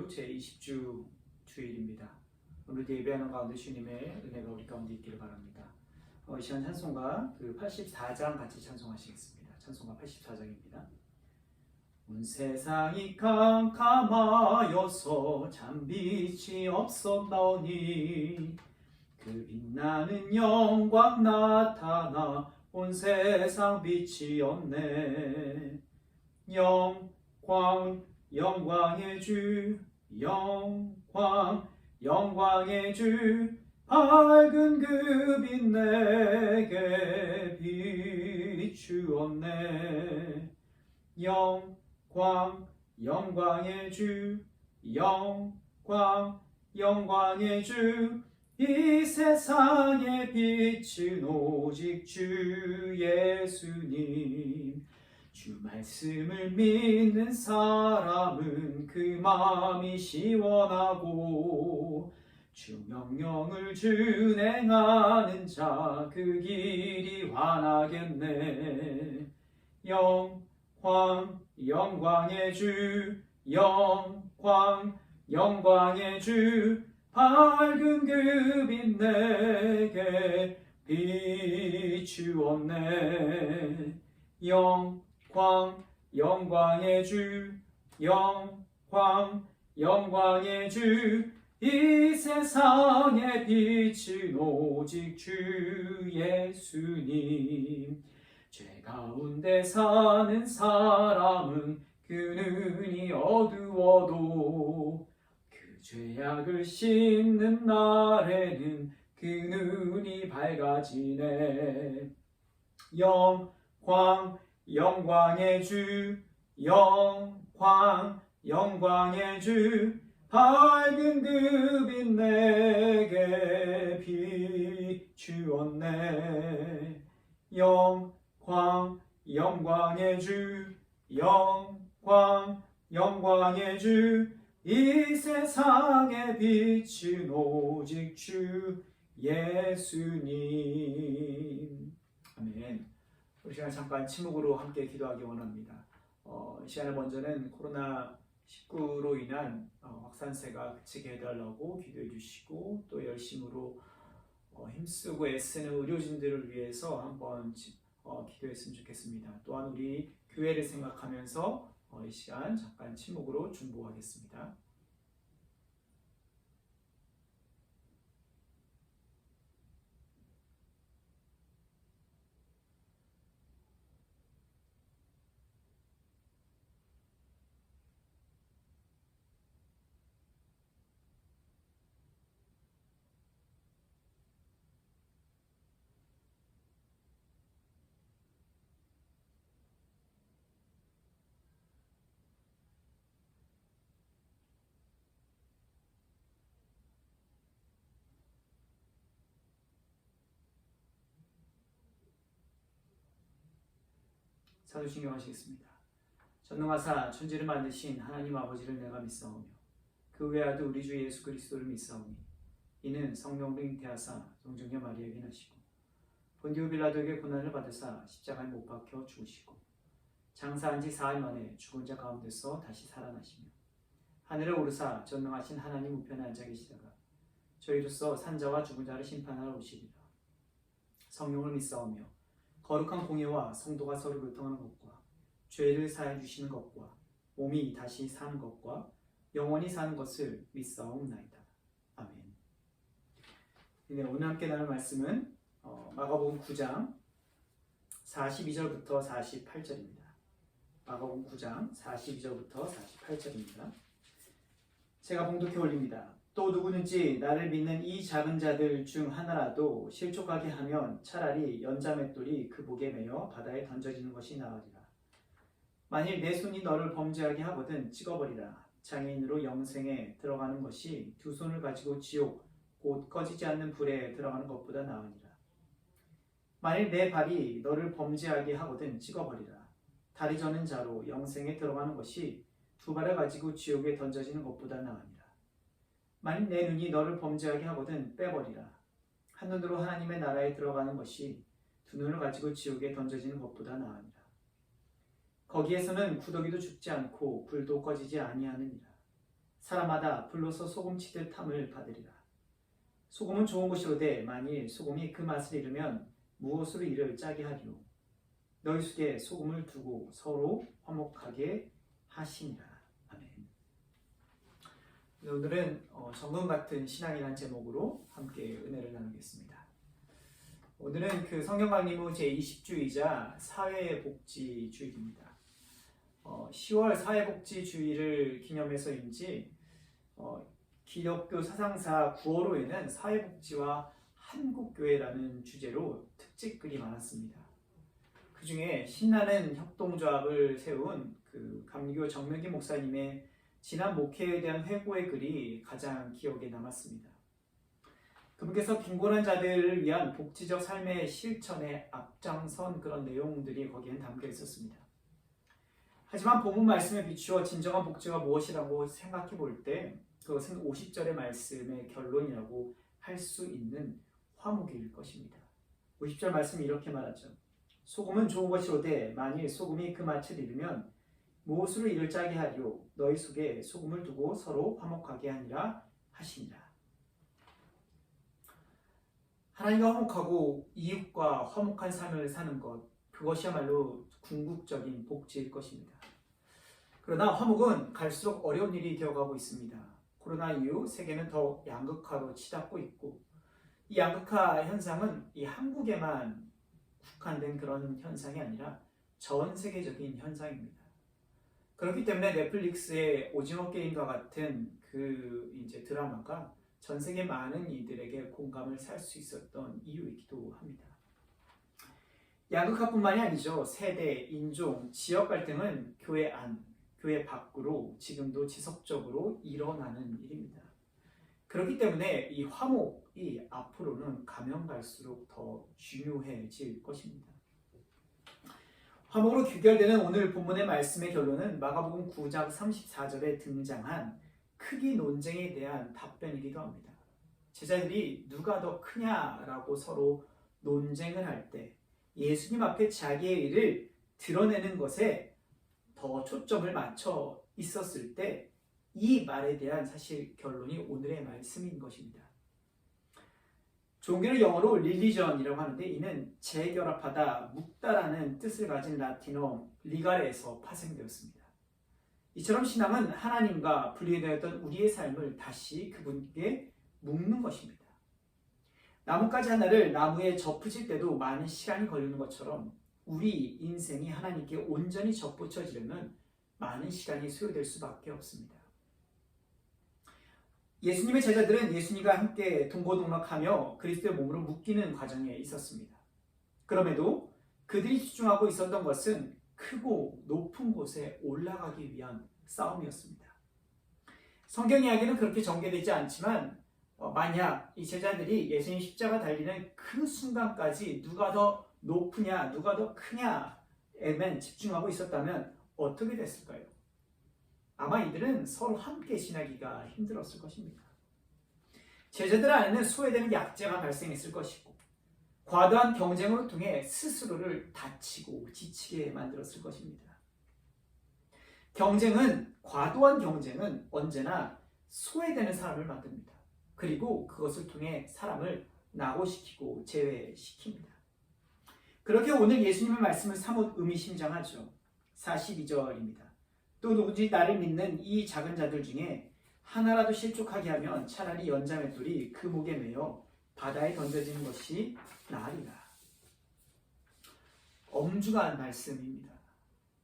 주 제20주 주일입니다. 오늘도 예배하는 가운데 주님의 은혜가 우리 가운데 있기를 바랍니다. 이 시간 찬송가 84장 같이 찬송하시겠습니다. 찬송가 84장입니다. 온 세상이 캄캄하여서 잠빛이 없었나오니 그 빛나는 영광 나타나 온 세상 빛이 없네. 영광의 주, 영광의 주, 밝은 그 빛 내게 비추었네. 영광의 주, 영광의 주, 이 세상의 빛은 오직 주 예수님. 주 말씀을 믿는 사람은 그 마음이 시원하고 주 명령을 준행하는 자 그 길이 환하겠네. 영광의 주, 영광의 주, 밝은 그 빛 내게 비추었네. 영광의 주, 영광의 주, 이 세상의 빛은 오직 주 예수님. 죄 가운데 사는 사람은 그 눈이 어두워도 그 죄악을 씻는 날에는 그 눈이 밝아지네. 영광의 주, 영광의 주, 밝은 그 빛 내게 비추었네. 영광의 주, 영광의 주, 이 세상의 빛은 오직 주 예수님. 아멘. 우리 시간 잠깐 침묵으로 함께 기도하기 원합니다. 이 시간에 먼저는 코로나19로 인한 확산세가 그치게 해달라고 기도해 주시고, 또 열심으로 힘쓰고 애쓰는 의료진들을 위해서 한번 기도했으면 좋겠습니다. 또한 우리 교회를 생각하면서 이 시간 잠깐 침묵으로 중보하겠습니다. 사도신경 하시겠습니다. 전능하사 천지를 만드신 하나님 아버지를 내가 믿사오며 그 외아들 우리 주 예수 그리스도를 믿사오니 이는 성령으로 잉태하사 동정녀 마리아에게 나시고 본디오 빌라도에게 고난을 받으사 십자가에 못 박혀 죽으시고 장사한 지 4일 만에 죽은 자 가운데서 다시 살아나시며 하늘에 오르사 전능하신 하나님 우편에 앉아 계시다가 저희로서 산자와 죽은 자를 심판하러 오시리라. 성령을 믿사오며 거룩한 공예와 성도가 서로 교통하는 것과 죄를 사해 주시는 것과 몸이 다시 사는 것과 영원히 사는 것을 믿사옵나이다. 아멘. 네, 오늘 함께 나눌 말씀은 마가복음 9장 42절부터 48절입니다. 마가복음 9장 42절부터 48절입니다. 제가 봉독해 올립니다. 또 누구든지 나를 믿는 이 작은 자들 중 하나라도 실족하게 하면 차라리 연자맷돌이 그 목에 매여 바다에 던져지는 것이 나으리라. 만일 내 손이 너를 범죄하게 하거든 찍어버리라. 장애인으로 영생에 들어가는 것이 두 손을 가지고 지옥 곧 꺼지지 않는 불에 들어가는 것보다 나으니라. 만일 내 발이 너를 범죄하게 하거든 찍어버리라. 다리 저는 자로 영생에 들어가는 것이 두 발을 가지고 지옥에 던져지는 것보다 나으니라. 만일 내 눈이 너를 범죄하게 하거든 빼버리라. 한눈으로 하나님의 나라에 들어가는 것이 두 눈을 가지고 지옥에 던져지는 것보다 나으니라. 거기에서는 구더기도 죽지 않고 불도 꺼지지 아니하느니라. 사람마다 불로서 소금치듯 함을 받으리라. 소금은 좋은 것이로되 만일 소금이 그 맛을 잃으면 무엇으로 이를 짜게 하리요. 너희 속에 소금을 두고 서로 화목하게 하시니라. 아멘. 오늘은 정금 같은 신앙이라는 제목으로 함께 은혜를 나누겠습니다. 오늘은 그 성경 강림 후 제20주이자 사회복지주일입니다. 10월 사회복지주의를 기념해서인지 기독교 사상사 구어로에는 사회복지와 한국교회라는 주제로 특집글이 많았습니다. 그 중에 신나는 협동조합을 세운 그 감리교 정명기 목사님의 지난 목회에 대한 회고의 글이 가장 기억에 남았습니다. 그분께서 빈곤한 자들을 위한 복지적 삶의 실천에 앞장선 그런 내용들이 거기엔 담겨 있었습니다. 하지만 본문 말씀에 비추어 진정한 복지가 무엇이라고 생각해 볼 때 그것은 50절의 말씀의 결론이라고 할 수 있는 화목일 것입니다. 50절 말씀이 이렇게 말하죠. 소금은 좋은 것이로되 만일 소금이 그 맛을 잃으면 무엇으로 이를 짜게 하리요. 너희 속에 소금을 두고 서로 화목하게 하니라 하시니라. 하나님과 화목하고 이웃과 화목한 삶을 사는 것, 그것이야말로 궁극적인 복지일 것입니다. 그러나 화목은 갈수록 어려운 일이 되어가고 있습니다. 코로나 이후 세계는 더 양극화로 치닫고 있고 이 양극화 현상은 이 한국에만 국한된 그런 현상이 아니라 전 세계적인 현상입니다. 그렇기 때문에 넷플릭스의 오징어 게임과 같은 그 드라마가 전 세계 많은 이들에게 공감을 살 수 있었던 이유이기도 합니다. 양극화뿐만이 아니죠. 세대, 인종, 지역 갈등은 교회 안, 교회 밖으로 지금도 지속적으로 일어나는 일입니다. 그렇기 때문에 이 화목이 앞으로는 가면 갈수록 더 중요해질 것입니다. 화목으로 귀결되는 오늘 본문의 말씀의 결론은 마가복음 9장 34절에 등장한 크기 논쟁에 대한 답변이기도 합니다. 제자들이 누가 더 크냐라고 서로 논쟁을 할 때 예수님 앞에 자기의 일을 드러내는 것에 더 초점을 맞춰 있었을 때 이 말에 대한 사실 결론이 오늘의 말씀인 것입니다. 종교를 영어로 릴리전이라고 하는데 이는 재결합하다, 묻다라는 뜻을 가진 라틴어 리가레에서 파생되었습니다. 이처럼 신앙은 하나님과 분리되었던 우리의 삶을 다시 그분께 묶는 것입니다. 나뭇가지 하나를 나무에 접붙일 때도 많은 시간이 걸리는 것처럼 우리 인생이 하나님께 온전히 접붙여지려면 많은 시간이 소요될 수밖에 없습니다. 예수님의 제자들은 예수님과 함께 동고동락하며 그리스도의 몸으로 묶이는 과정에 있었습니다. 그럼에도 그들이 집중하고 있었던 것은 크고 높은 곳에 올라가기 위한 싸움이었습니다. 성경 이야기는 그렇게 전개되지 않지만 만약 이 제자들이 예수님 십자가 달리는 그 순간까지 누가 더 높으냐, 누가 더 크냐에만 집중하고 있었다면 어떻게 됐을까요? 아마 이들은 서로 함께 지나기가 힘들었을 것입니다. 제자들 안에는 소외되는 약제가 발생했을 것이고 과도한 경쟁으로 통해 스스로를 다치고 지치게 만들었을 것입니다. 과도한 경쟁은 언제나 소외되는 사람을 만듭니다. 그리고 그것을 통해 사람을 낙오시키고 제외시킵니다. 그렇게 오늘 예수님의 말씀을 사뭇 의미심장하죠. 42절입니다. 또 누구든지 나를 믿는 이 작은 자들 중에 하나라도 실족하게 하면 차라리 연자맷돌이 그 목에 매여 바다에 던져지는 것이 나으리라. 엄중한 말씀입니다.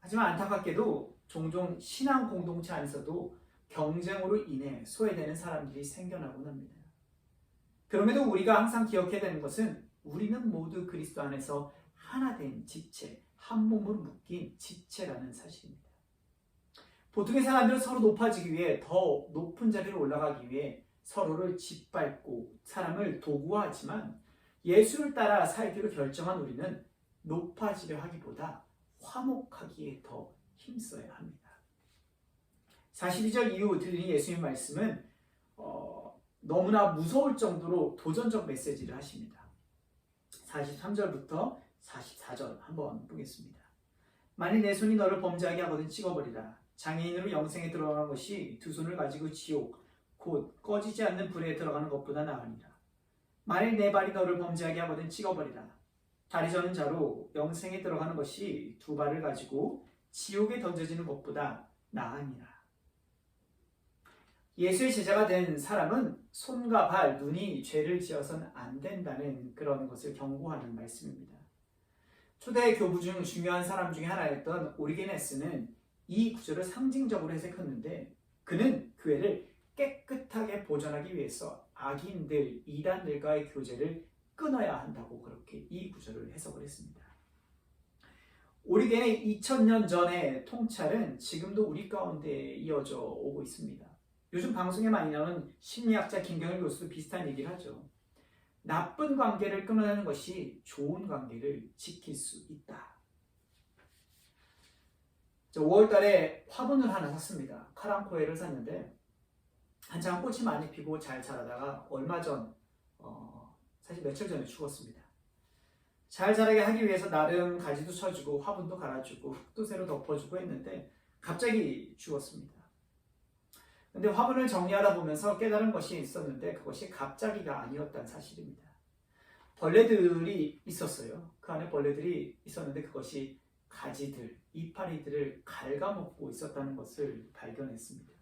하지만 안타깝게도 종종 신앙 공동체 안에서도 경쟁으로 인해 소외되는 사람들이 생겨나곤 합니다. 그럼에도 우리가 항상 기억해야 되는 것은 우리는 모두 그리스도 안에서 하나 된 지체, 한 몸으로 묶인 지체라는 사실입니다. 보통의 사람들은 서로 높아지기 위해 더 높은 자리로 올라가기 위해 서로를 짓밟고 사람을 도구화하지만 예수를 따라 살기로 결정한 우리는 높아지려 하기보다 화목하기에 더 힘써야 합니다. 42절 이후 들리는 예수님 말씀은 너무나 무서울 정도로 도전적 메시지를 하십니다. 43절부터 44절 한번 보겠습니다. 만일 내 손이 너를 범죄하게 하거든 찍어버리라. 장애인으로 영생에 들어가는 것이 두 손을 가지고 지옥 곧 꺼지지 않는 불에 들어가는 것보다 나으니라. 만일 내 발이 너를 범죄하게 하거든 찍어버리라. 다리 저는 자로 영생에 들어가는 것이 두 발을 가지고 지옥에 던져지는 것보다 나으니라. 예수의 제자가 된 사람은 손과 발, 눈이 죄를 지어서는 안 된다는 그런 것을 경고하는 말씀입니다. 초대 교부 중 중요한 사람 중에 하나였던 오리게네스는 이 구절을 상징적으로 해석했는데 그는 교회를 깨끗하게 보존하기 위해서 악인들, 이단들과의 교제를 끊어야 한다고 그렇게 이 구절을 해석을 했습니다. 오리겐의 2000년 전의 통찰은 지금도 우리 가운데 이어져 오고 있습니다. 요즘 방송에 많이 나오는 심리학자 김경일 교수도 비슷한 얘기를 하죠. 나쁜 관계를 끊어내는 것이 좋은 관계를 지킬 수 있다. 5월 달에 화분을 하나 샀습니다. 카랑코에를 샀는데 한창 꽃이 많이 피고 잘 자라다가 얼마 전 사실 며칠 전에 죽었습니다. 잘 자라게 하기 위해서 나름 가지도 쳐주고 화분도 갈아주고 흙도 새로 덮어주고 했는데 갑자기 죽었습니다. 근데 화분을 정리하다 보면서 깨달은 것이 있었는데 그것이 갑자기가 아니었다는 사실입니다. 벌레들이 있었어요. 그 안에 벌레들이 있었는데 그것이 가지들, 이파리들을 갉아먹고 있었다는 것을 발견했습니다.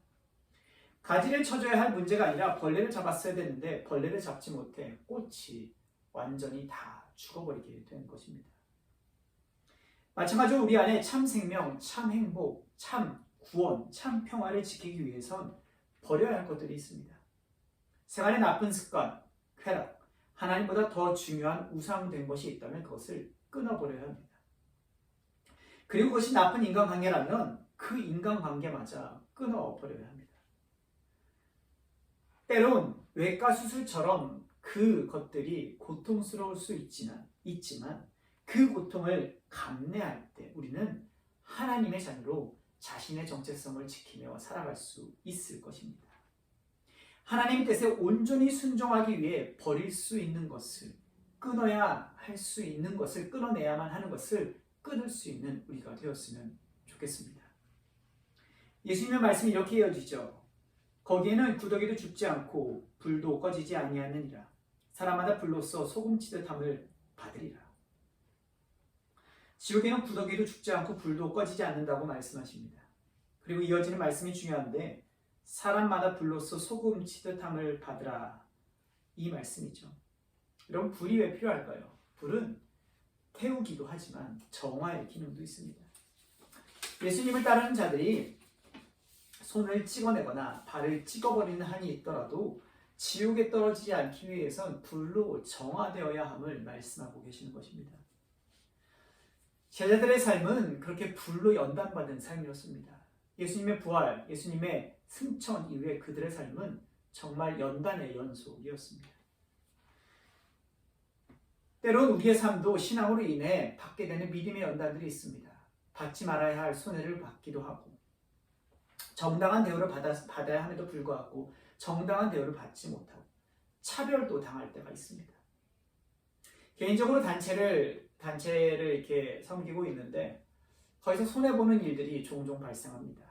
가지를 쳐줘야 할 문제가 아니라 벌레를 잡았어야 되는데 벌레를 잡지 못해 꽃이 완전히 다 죽어버리게 된 것입니다. 마찬가지로 우리 안에 참 생명, 참 행복, 참 구원, 참 평화를 지키기 위해선 버려야 할 것들이 있습니다. 생활의 나쁜 습관, 쾌락, 하나님보다 더 중요한 우상된 것이 있다면 그것을 끊어버려야 합니다. 그리고 그것이 나쁜 인간관계라면 그 인간관계마저 끊어버려야 합니다. 때론 외과 수술처럼 그것들이 고통스러울 수 있지만 그 고통을 감내할 때 우리는 하나님의 자녀로 자신의 정체성을 지키며 살아갈 수 있을 것입니다. 하나님 뜻에 온전히 순종하기 위해 버릴 수 있는 것을 끊어야 할 수 있는 것을 끊어내야만 하는 것을 끊을 수 있는 우리가 되었으면 좋겠습니다. 예수님의 말씀이 이렇게 이어지죠. 거기에는 구더기도 죽지 않고 불도 꺼지지 아니하느니라. 사람마다 불로써 소금치듯 함을 받으리라. 지옥에는 구더기도 죽지 않고 불도 꺼지지 않는다고 말씀하십니다. 그리고 이어지는 말씀이 중요한데 사람마다 불로써 소금 치듯 함을 받으라. 이 말씀이죠. 여러분 불이 왜 필요할까요? 불은 태우기도 하지만 정화의 기능도 있습니다. 예수님을 따르는 자들이 손을 찍어내거나 발을 찍어버리는 한이 있더라도 지옥에 떨어지지 않기 위해선 불로 정화되어야 함을 말씀하고 계시는 것입니다. 제자들의 삶은 그렇게 불로 연단받은 삶이었습니다. 예수님의 부활, 예수님의 승천 이후에 그들의 삶은 정말 연단의 연속이었습니다. 때론 우리의 삶도 신앙으로 인해 받게 되는 믿음의 연단들이 있습니다. 받지 말아야 할 손해를 받기도 하고 정당한 대우를 받아야 함에도 불구하고 정당한 대우를 받지 못하고 차별도 당할 때가 있습니다. 개인적으로 단체를 이렇게 섬기고 있는데 거기서 손해보는 일들이 종종 발생합니다.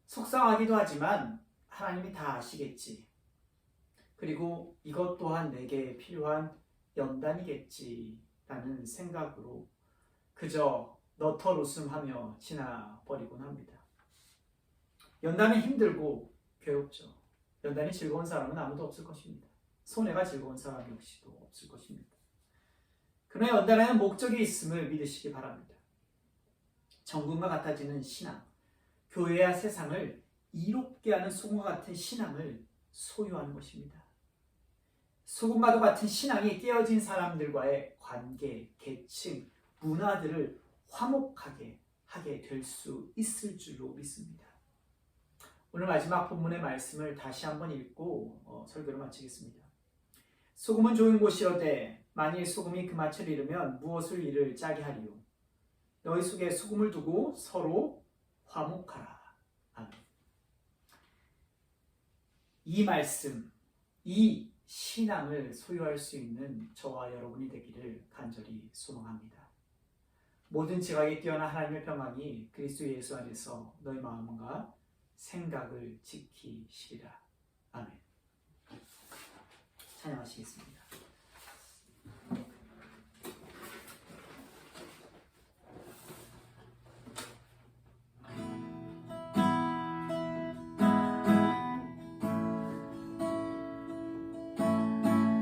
속상하기도 하지만 하나님이 다 아시겠지. 그리고 이것 또한 내게 필요한 연단이겠지라는 생각으로 그저 너털 웃음하며 지나버리곤 합니다. 연단은 힘들고 괴롭죠. 연단이 즐거운 사람은 아무도 없을 것입니다. 손해가 즐거운 사람 역시도 없을 것입니다. 그러나 연단에는 목적이 있음을 믿으시기 바랍니다. 정금과 같아지는 신앙, 교회와 세상을 이롭게 하는 소금과 같은 신앙을 소유하는 것입니다. 소금과도 같은 신앙이 깨어진 사람들과의 관계, 계층, 문화들을 화목하게 하게 될 수 있을 줄로 믿습니다. 오늘 마지막 본문의 말씀을 다시 한번 읽고 설교를 마치겠습니다. 소금은 좋은 곳이로되 만일 소금이 그 맛을 잃으면 무엇을 이를 짜게 하리요. 너희 속에 소금을 두고 서로 화목하라. 아멘. 이 말씀, 이 신앙을 소유할 수 있는 저와 여러분이 되기를 간절히 소망합니다. 모든 지각에 뛰어난 하나님의 평강이 그리스도 예수 안에서 너희 마음과 생각을 지키시리라. 아멘. 찬양하시겠습니다.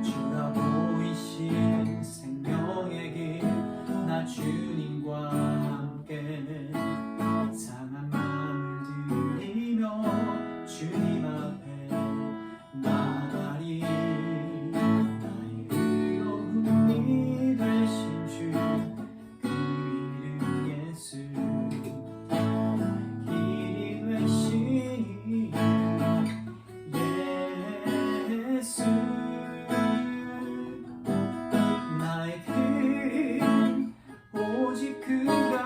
주가 보이신 생명의 길, 나 주님과 함께 상한 마음을 들이며 주님 앞에 나가리. 나의 의로움이 되신 주, 그 이름 예수. 나의 길이 되신 예수. 나의 길 오직 그가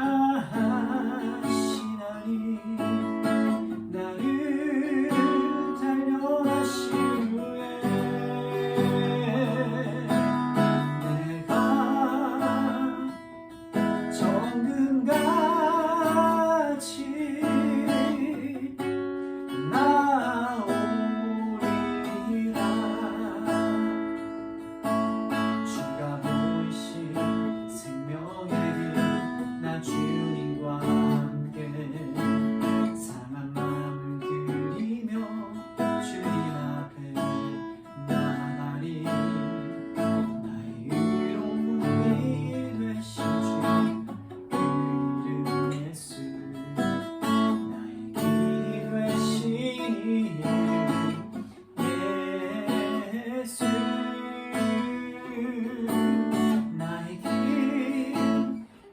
하시나니. 나를 단련하신 후에 내가 정금같이 나오리라. 주가 보이신 생명의 길, 나 주님과 함께 상한 마음을 들이며 주님 앞에 나가리. 나의 의로움이 되신 주, 그 이름 예수. 나의 길이 되신 예수. 나의 길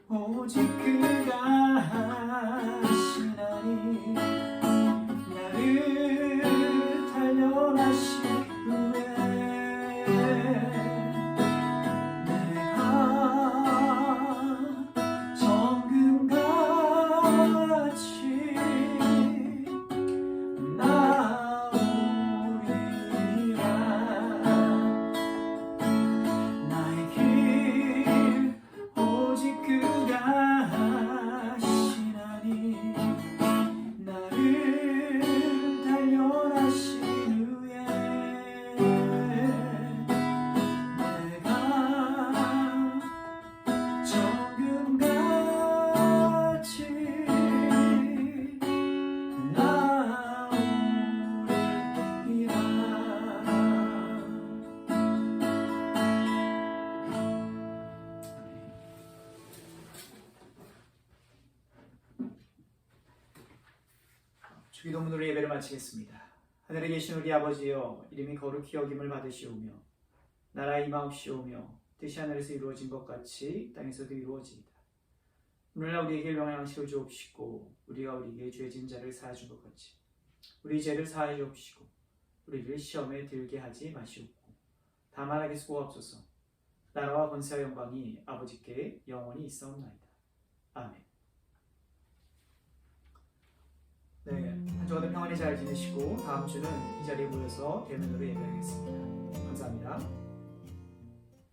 오직 그가 하시나니. 나를 단련하신 후에 내가 정금같이 나오리라. 나의 길 오직 그가 하시나니. 나를 단련하신 후에 내가 정금같이 주기도문으로 예배를 마치겠습니다. 하늘에 계신 우리 아버지여, 이름이 거룩히 여김을 받으시오며 나라가 임하옵시오며 뜻이 하늘에서 이루어진 것 같이 땅에서도 이루어지이다. 오늘날 우리에게 일용할 양식을 주옵시고 우리가 우리에게 죄 지은 자를 사하여 준 것 같이 우리 죄를 사하여 주옵시고 우리를 시험에 들게 하지 마시옵고 다만 하게 수고하옵소서. 나라와 권세와 영광이 아버지께 영원히 있사옵나이다. 아멘. 네, 한 주간도 평안히 잘 지내시고 다음 주는 이 자리에 모여서 대면으로 예배하겠습니다. 감사합니다.